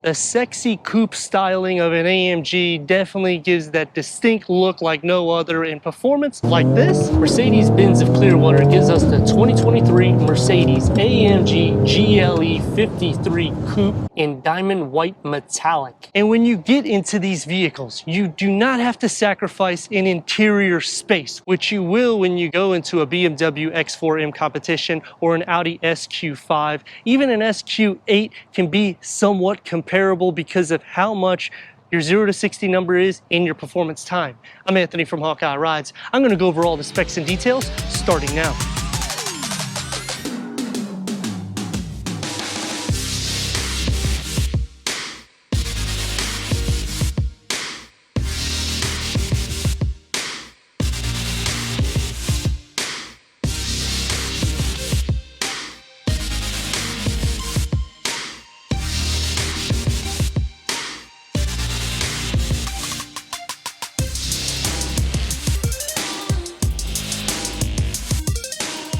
The sexy coupe styling of an AMG definitely gives that distinct look like no other, in performance like this. Mercedes-Benz of Clearwater gives us the 2023 Mercedes-AMG GLE53 Coupe in diamond white metallic. And when you get into these vehicles, you do not have to sacrifice in interior space, which you will when you go into a BMW X4M competition or an Audi SQ5. Even an SQ8 can be somewhat comparable because of how much your 0 to 60 number is in your performance time. I'm Anthony from Hawkeye Rides. I'm going to go over all the specs and details starting now.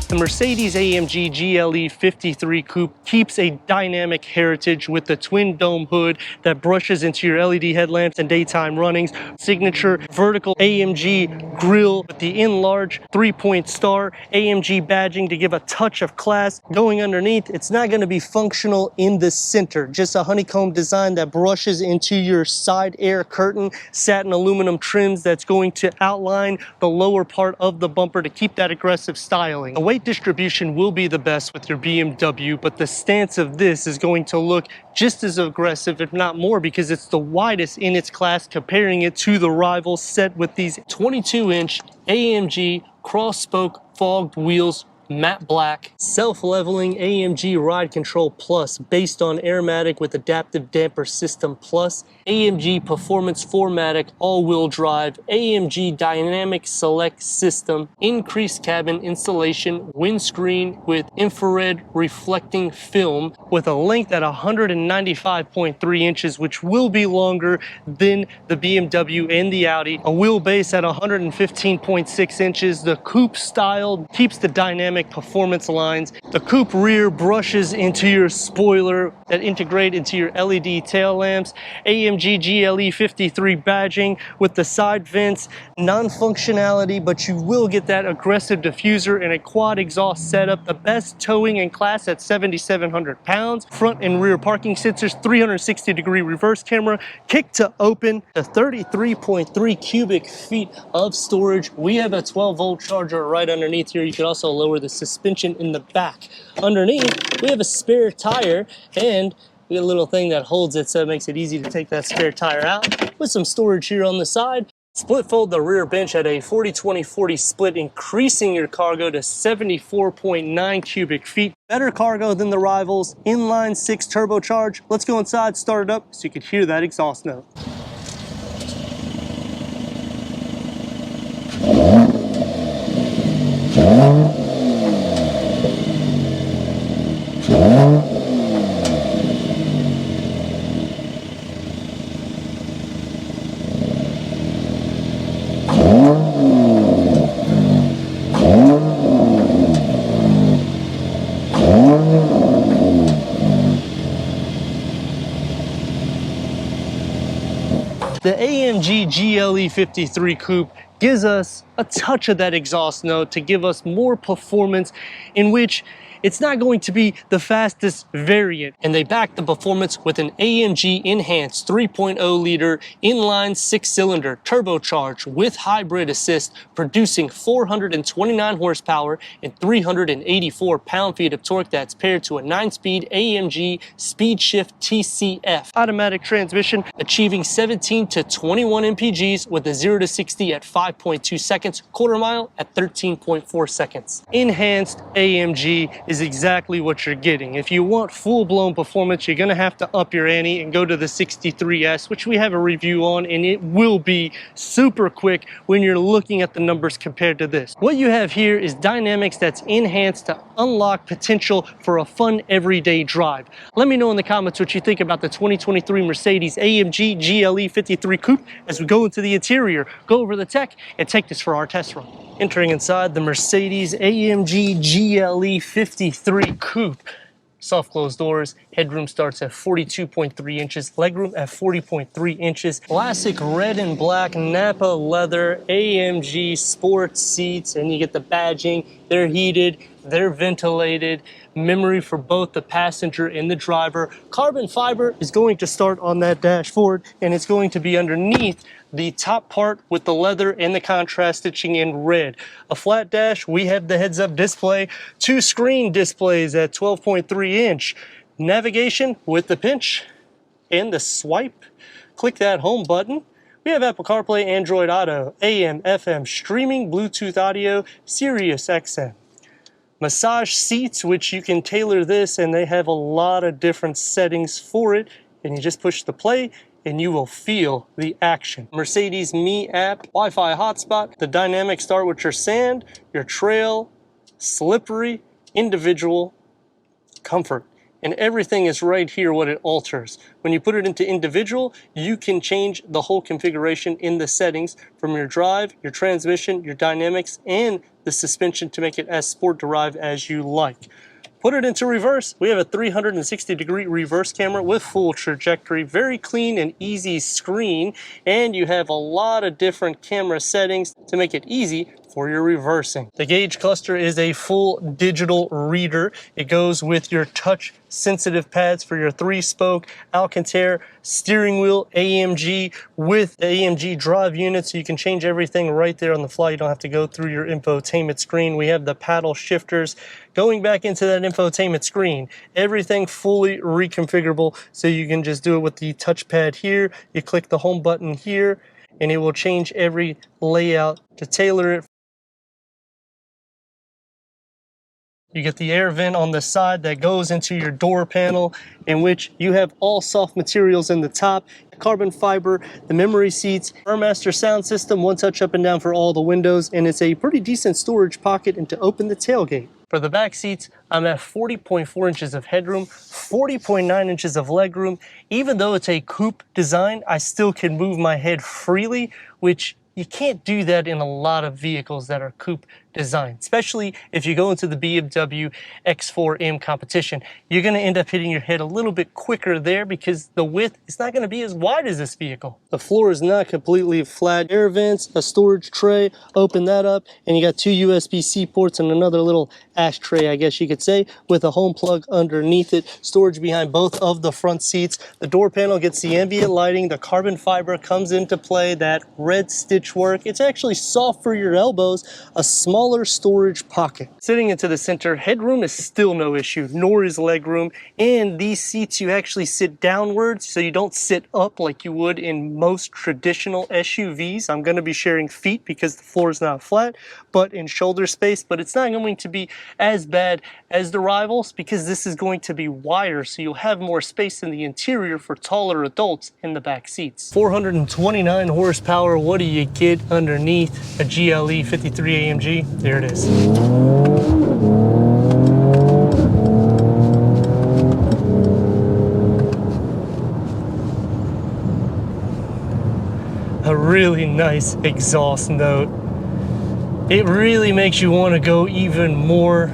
The Mercedes-AMG GLE53 Coupe keeps a dynamic heritage with the twin dome hood that brushes into your LED headlamps and daytime runnings, signature vertical AMG grille with the enlarged 3-point star, AMG badging to give a touch of class. Going underneath, it's not going to be functional in the center, just a honeycomb design that brushes into your side air curtain, satin aluminum trims that's going to outline the lower part of the bumper to keep that aggressive styling. The weight distribution will be the best with your BMW, but the stance of this is going to look just as aggressive, if not more, because it's the widest in its class, comparing it to the rivals, set with these 22-inch AMG cross-spoke fogged wheels, matte black, self-leveling AMG Ride Control Plus based on Airmatic with Adaptive Damper System Plus, AMG Performance 4MATIC all-wheel drive, AMG Dynamic Select System, increased cabin insulation, windscreen with infrared reflecting film with a length at 195.3 inches, which will be longer than the BMW and the Audi, a wheelbase at 115.6 inches. The coupe style keeps the dynamic performance lines. The coupe rear brushes into your spoiler that integrate into your LED tail lamps. AMG GLE53 badging with the side vents, non-functionality, but you will get that aggressive diffuser and a quad exhaust setup. The best towing in class at 7,700 pounds. Front and rear parking sensors, 360-degree reverse camera, kick to open, to 33.3 cubic feet of storage. We have a 12-volt charger right underneath here. You can also lower the suspension in the back. Underneath, we have a spare tire, and we got a little thing that holds it so it makes it easy to take that spare tire out, with some storage here on the side. Split fold the rear bench at a 40-20-40 split, increasing your cargo to 74.9 cubic feet. Better cargo than the rivals. Inline 6 turbocharged. Let's go inside, start it up so you can hear that exhaust note. The AMG GLE53 Coupe gives us a touch of that exhaust note to give us more performance, in which it's not going to be the fastest variant. And they back the performance with an AMG enhanced 3.0 liter inline 6-cylinder turbocharged with hybrid assist, producing 429 horsepower and 384 pound-feet of torque. That's paired to a 9-speed AMG Speed Shift TCF automatic transmission, achieving 17 to 21 mpgs with a 0 to 60 at 5.2 seconds, quarter mile at 13.4 seconds. Enhanced AMG is exactly what you're getting. If you want full-blown performance, you're gonna have to up your ante and go to the 63S, which we have a review on, and it will be super quick when you're looking at the numbers compared to this. What you have here is dynamics that's enhanced to unlock potential for a fun everyday drive. Let me know in the comments what you think about the 2023 Mercedes-AMG GLE53 Coupe as we go into the interior, go over the tech, and take this for our test run. Entering inside the Mercedes-AMG GLE53 Coupe. soft closed doors. Headroom starts at 42.3 inches, legroom at 40.3 inches. Classic red and black Napa leather AMG sports seats, and you get the badging. They're heated, they're ventilated, memory for both the passenger and the driver. Carbon fiber is going to start on that dashboard, and it's going to be underneath the top part with the leather and the contrast stitching in red. A flat dash, we have the heads-up display, 2 screen displays at 12.3 inch. Navigation with the pinch and the swipe. Click that home button. We have Apple CarPlay, Android Auto, AM, FM, streaming, Bluetooth audio, Sirius XM. Massage seats, which you can tailor this, and they have a lot of different settings for it. And you just push the play and you will feel the action. Mercedes Me app, Wi-Fi hotspot, the dynamic start with your sand, your trail, slippery, individual, comfort. And everything is right here what it alters. When you put it into individual, you can change the whole configuration in the settings from your drive, your transmission, your dynamics, and the suspension to make it as sport derived as you like. Put it into reverse. We have a 360-degree reverse camera with full trajectory, very clean and easy screen, and you have a lot of different camera settings to make it easy for your reversing. The gauge cluster is a full digital reader. It goes with your touch sensitive pads for your 3-spoke Alcantara steering wheel, AMG with the AMG drive unit, so you can change everything right there on the fly. You don't have to go through your infotainment screen. We have the paddle shifters going back into that infotainment screen. Everything fully reconfigurable, so you can just do it with the touchpad here. You click the home button here, and it will change every layout to tailor it. You get the air vent on the side that goes into your door panel, in which you have all soft materials in the top, carbon fiber, the memory seats, Airmaster sound system, one touch up and down for all the windows, and it's a pretty decent storage pocket and to open the tailgate. For the back seats, I'm at 40.4 inches of headroom, 40.9 inches of legroom. Even though it's a coupe design, I still can move my head freely, which you can't do that in a lot of vehicles that are coupe designed, especially if you go into the BMW X4M competition. You're going to end up hitting your head a little bit quicker there because the width is not going to be as wide as this vehicle. The floor is not completely flat. Air vents, a storage tray, open that up, and you got 2 USB-C ports and another little ashtray, I guess you could say, with a home plug underneath it. Storage behind both of the front seats. The door panel gets the ambient lighting. The carbon fiber comes into play, that red stitch work. It's actually soft for your elbows. A smaller storage pocket. Sitting into the center, headroom is still no issue, nor is legroom. And these seats, you actually sit downwards, so you don't sit up like you would in most traditional SUVs. I'm going to be sharing feet because the floor is not flat, but in shoulder space. But it's not going to be as bad as the rivals because this is going to be wider, so you'll have more space in the interior for taller adults in the back seats. 429 horsepower. What do you get underneath a GLE53 AMG? There it is. A really nice exhaust note. It really makes you want to go even more.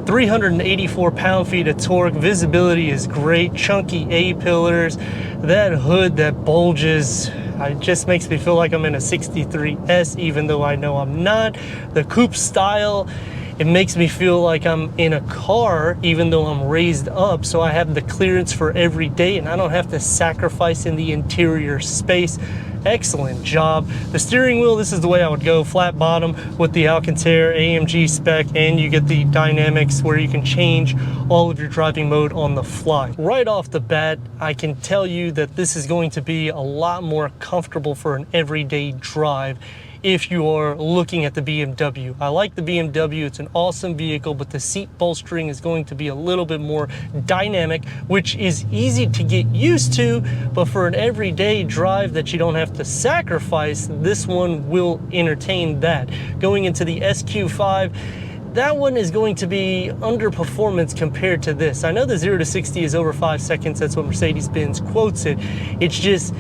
384 pound-feet of torque. Visibility is great. Chunky A-pillars. That hood that bulges, it just makes me feel like I'm in a 63S, even though I know I'm not. The coupe style, it makes me feel like I'm in a car, even though I'm raised up, so I have the clearance for every day and I don't have to sacrifice in the interior space. Excellent job. The steering wheel, this is the way I would go. Flat bottom with the Alcantara AMG spec, and you get the dynamics where you can change all of your driving mode on the fly. Right off the bat, I can tell you that this is going to be a lot more comfortable for an everyday drive if you are looking at the BMW. I like the BMW, it's an awesome vehicle, but the seat bolstering is going to be a little bit more dynamic, which is easy to get used to, but for an everyday drive that you don't have to sacrifice, this one will entertain that. Going into the SQ5, that one is going to be underperformance compared to this. I know the 0 to 60 is over 5 seconds, that's what Mercedes-Benz quotes it. It's just,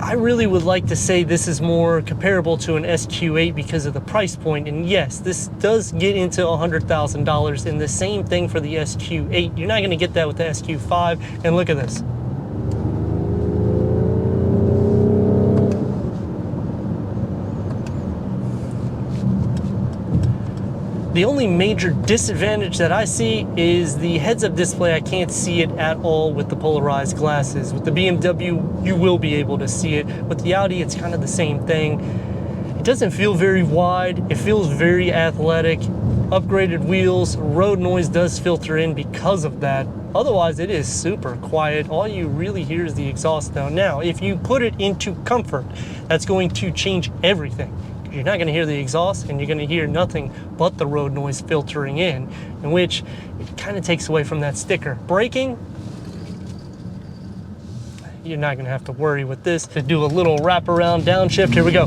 I really would like to say this is more comparable to an SQ8 because of the price point. And yes, this does get into $100,000, and the same thing for the SQ8. You're not going to get that with the SQ5. And look at this. The only major disadvantage that I see is the heads-up display. I can't see it at all with the polarized glasses. With the BMW, you will be able to see it. With the Audi, it's kind of the same thing. It doesn't feel very wide. It feels very athletic. Upgraded wheels, road noise does filter in because of that. Otherwise, it is super quiet. All you really hear is the exhaust down. Now, if you put it into comfort, that's going to change everything. You're not going to hear the exhaust, and you're going to hear nothing but the road noise filtering in which it kind of takes away from that sticker. Braking, you're not going to have to worry with this. To do a little wraparound downshift, here we go.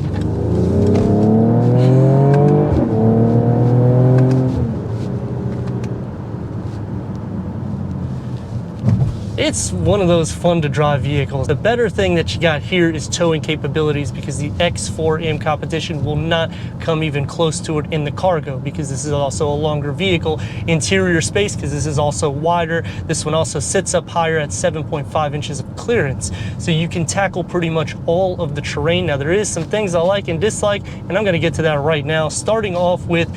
It's one of those fun to drive vehicles. The better thing that you got here is towing capabilities, because the X4M competition will not come even close to it in the cargo, because this is also a longer vehicle. Interior space, because this is also wider. This one also sits up higher at 7.5 inches of clearance. So you can tackle pretty much all of the terrain. Now there is some things I like and dislike, and I'm gonna get to that right now. Starting off with,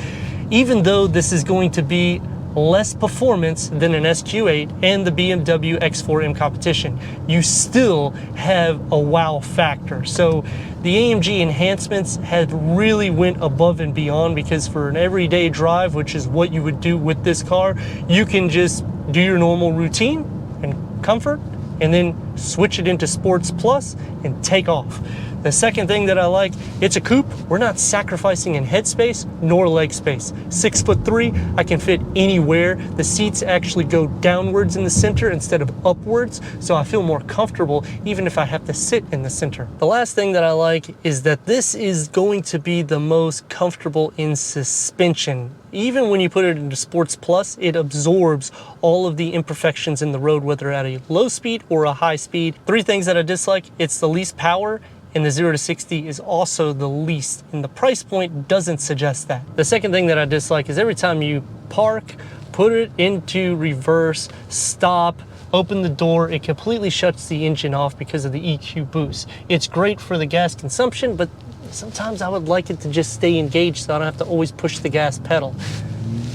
even though this is going to be less performance than an SQ8 and the BMW X4M competition, you still have a wow factor. So the AMG enhancements had really went above and beyond, because for an everyday drive, which is what you would do with this car, you can just do your normal routine and comfort, and then switch it into Sports Plus and take off. The second thing that I like, it's a coupe. We're not sacrificing in headspace nor leg space. 6'3", I can fit anywhere. The seats actually go downwards in the center instead of upwards, so I feel more comfortable even if I have to sit in the center. The last thing that I like is that this is going to be the most comfortable in suspension. Even when you put it into Sports Plus, it absorbs all of the imperfections in the road, whether at a low speed or a high speed. Three things that I dislike: it's the least power, and the 0 to 60 is also the least, and the price point doesn't suggest that. The second thing that I dislike is every time you park, put it into reverse, stop, open the door, it completely shuts the engine off because of the EQ boost. It's great for the gas consumption, but sometimes I would like it to just stay engaged so I don't have to always push the gas pedal.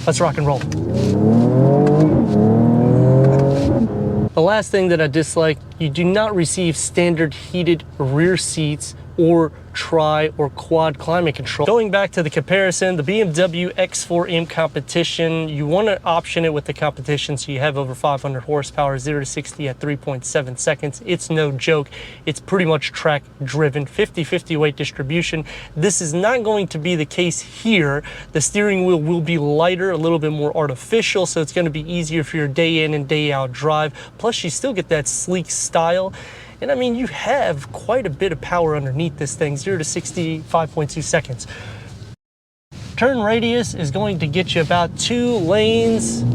Let's rock and roll. The last thing that I dislike, you do not receive standard heated rear seats or tri or quad climate control. Going back to the comparison, the BMW X4M competition, you want to option it with the competition so you have over 500 horsepower, 0 to 60 at 3.7 seconds. It's no joke. It's pretty much track driven, 50-50 weight distribution. This is not going to be the case here. The steering wheel will be lighter, a little bit more artificial, so it's going to be easier for your day in and day out drive. Plus you still get that sleek style. And I mean, you have quite a bit of power underneath this thing, 0 to 60, 5.2 seconds. Turn radius is going to get you about 2 lanes.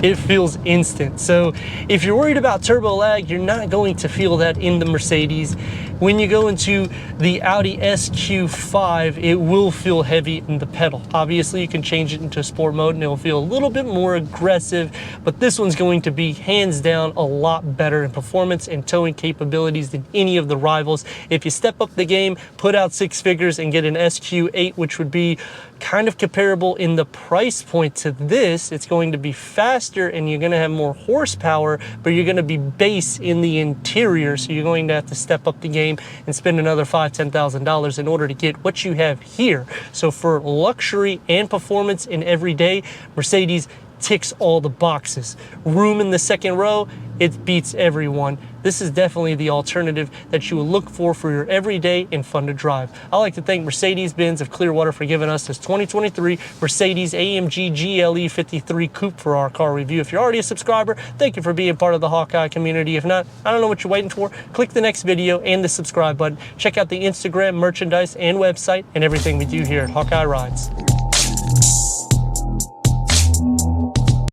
It feels instant. So if you're worried about turbo lag, you're not going to feel that in the Mercedes. When you go into the Audi SQ5, it will feel heavy in the pedal. Obviously, you can change it into sport mode and it'll feel a little bit more aggressive, but this one's going to be hands down a lot better in performance and towing capabilities than any of the rivals. If you step up the game, put out 6 figures and get an SQ8, which would be kind of comparable in the price point to this, it's going to be faster and you're going to have more horsepower, but you're going to be base in the interior, so you're going to have to step up the game and spend another $5,000-$10,000 in order to get what you have here. So for luxury and performance in every day, Mercedes ticks all the boxes. Room in the second row, it beats everyone. This is definitely the alternative that you will look for your everyday and fun to drive. I'd like to thank Mercedes-Benz of Clearwater for giving us this 2023 Mercedes-AMG GLE53 Coupe for our car review. If you're already a subscriber, thank you for being part of the Hawkeye community. If not, I don't know what you're waiting for. Click the next video and the subscribe button. Check out the Instagram, merchandise, and website, and everything we do here at Hawkeye Rides.